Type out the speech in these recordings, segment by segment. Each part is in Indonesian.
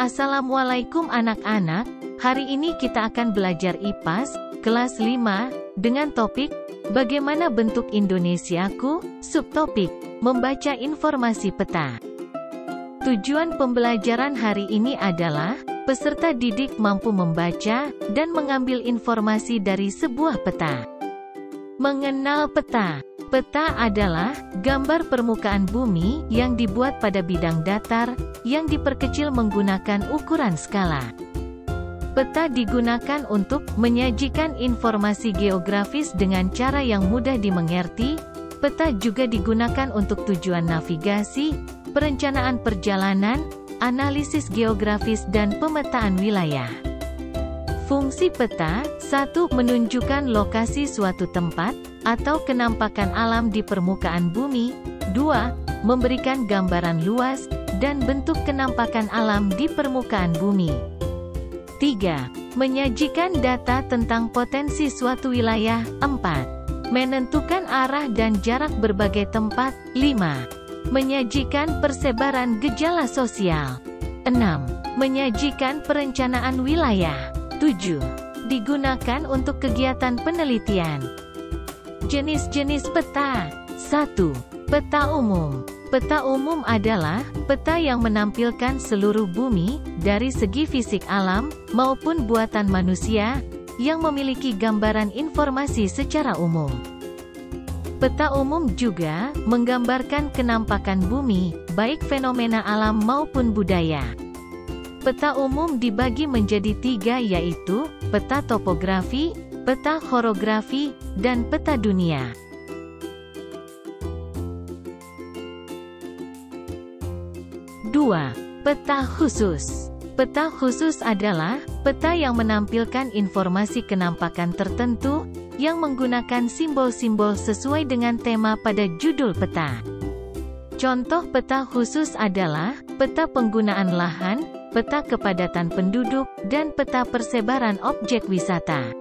Assalamualaikum anak-anak, hari ini kita akan belajar IPAS, kelas 5, dengan topik, bagaimana bentuk Indonesiaku, subtopik, membaca informasi peta. Tujuan pembelajaran hari ini adalah, peserta didik mampu membaca, dan mengambil informasi dari sebuah peta. Mengenal peta. Peta adalah gambar permukaan bumi yang dibuat pada bidang datar, yang diperkecil menggunakan ukuran skala. Peta digunakan untuk menyajikan informasi geografis dengan cara yang mudah dimengerti. Peta juga digunakan untuk tujuan navigasi, perencanaan perjalanan, analisis geografis dan pemetaan wilayah. Fungsi peta, 1. Menunjukkan lokasi suatu tempat, atau kenampakan alam di permukaan bumi. 2. Memberikan gambaran luas, dan bentuk kenampakan alam di permukaan bumi. 3. Menyajikan data tentang potensi suatu wilayah. 4. Menentukan arah dan jarak berbagai tempat. 5. Menyajikan persebaran gejala sosial. 6. Menyajikan perencanaan wilayah. 7. Digunakan untuk kegiatan penelitian. Jenis-jenis peta. 1. Peta umum. Peta umum adalah peta yang menampilkan seluruh bumi, dari segi fisik alam, maupun buatan manusia, yang memiliki gambaran informasi secara umum. Peta umum juga menggambarkan kenampakan bumi, baik fenomena alam maupun budaya. Peta umum dibagi menjadi 3 yaitu, peta topografi, peta horografi, dan peta dunia. Dua, peta khusus. Peta khusus adalah peta yang menampilkan informasi kenampakan tertentu, yang menggunakan simbol-simbol sesuai dengan tema pada judul peta. Contoh peta khusus adalah, peta penggunaan lahan, peta kepadatan penduduk, dan peta persebaran objek wisata.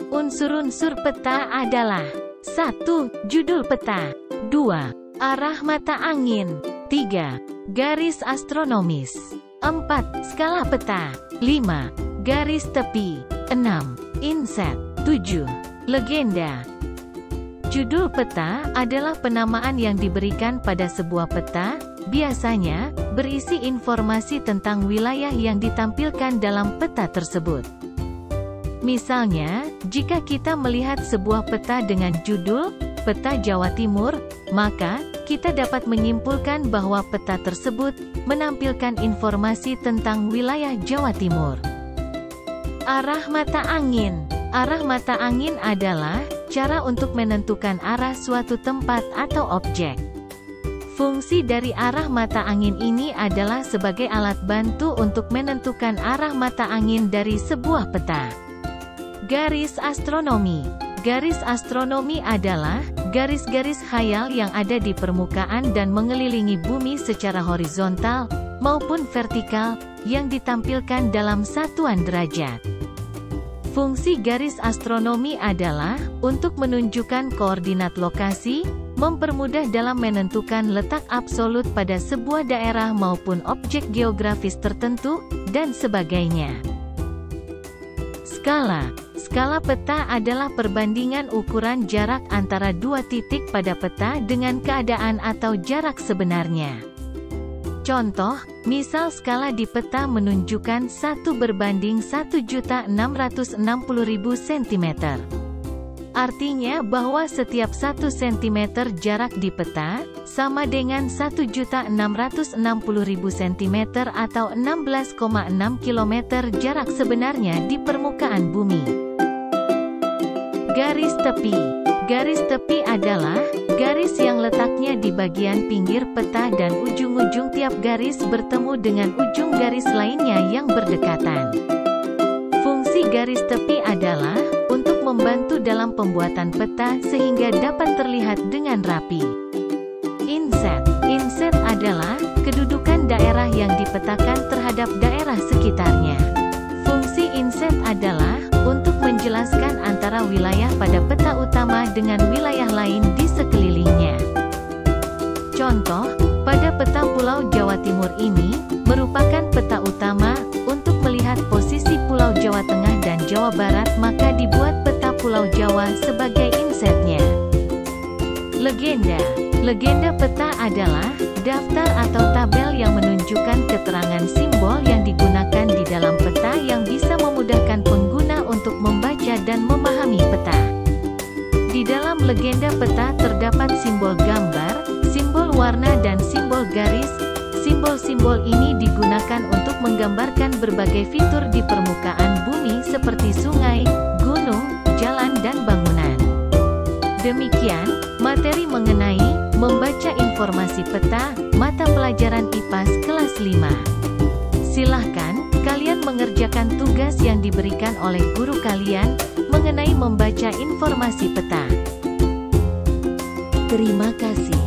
Unsur-unsur peta adalah 1. Judul peta. 2. Arah mata angin. 3. Garis astronomis. 4. Skala peta. 5. Garis tepi. 6. Inset. 7. Legenda. Judul peta adalah penamaan yang diberikan pada sebuah peta, biasanya berisi informasi tentang wilayah yang ditampilkan dalam peta tersebut. Misalnya, jika kita melihat sebuah peta dengan judul Peta Jawa Timur, maka kita dapat menyimpulkan bahwa peta tersebut menampilkan informasi tentang wilayah Jawa Timur. Arah mata angin. Arah mata angin adalah cara untuk menentukan arah suatu tempat atau objek. Fungsi dari arah mata angin ini adalah sebagai alat bantu untuk menentukan arah mata angin dari sebuah peta. Garis astronomi. Garis astronomi adalah garis-garis khayal yang ada di permukaan dan mengelilingi bumi secara horizontal maupun vertikal, yang ditampilkan dalam satuan derajat. Fungsi garis astronomi adalah untuk menunjukkan koordinat lokasi, mempermudah dalam menentukan letak absolut pada sebuah daerah maupun objek geografis tertentu, dan sebagainya. Skala. Skala peta adalah perbandingan ukuran jarak antara dua titik pada peta dengan keadaan atau jarak sebenarnya. Contoh, misal skala di peta menunjukkan 1:1.660.000 cm. Artinya bahwa setiap 1 cm jarak di peta, sama dengan 1.660.000 cm atau 16,6 km jarak sebenarnya di permukaan bumi. Garis tepi. Garis tepi adalah garis yang letaknya di bagian pinggir peta dan ujung-ujung tiap garis bertemu dengan ujung garis lainnya yang berdekatan. Fungsi garis tepi adalah untuk membantu dalam pembuatan peta sehingga dapat terlihat dengan rapi. Inset. Inset adalah kedudukan daerah yang dipetakan terhadap daerah sekitarnya. Fungsi inset adalah untuk menjelaskan antara wilayah pada peta utama dengan wilayah lain di sekelilingnya. Contoh, pada peta Pulau Jawa Timur ini, merupakan peta utama, untuk melihat posisi Pulau Jawa Tengah dan Jawa Barat maka dibuat peta Pulau Jawa sebagai insetnya. Legenda. Legenda peta adalah daftar atau tabel yang menunjukkan keterangan simbol yang digunakan di dalam peta yang bisa memudahkan pengguna untuk membaca dan memahami peta. Di dalam legenda peta terdapat simbol gambar, simbol warna dan simbol garis. Simbol-simbol ini digunakan untuk menggambarkan berbagai fitur di permukaan bumi seperti sungai, gunung, jalan dan bangunan. Demikian, materi mengenai membaca informasi peta, mata pelajaran IPAS kelas 5. Silahkan, kalian mengerjakan tugas yang diberikan oleh guru kalian, mengenai membaca informasi peta. Terima kasih.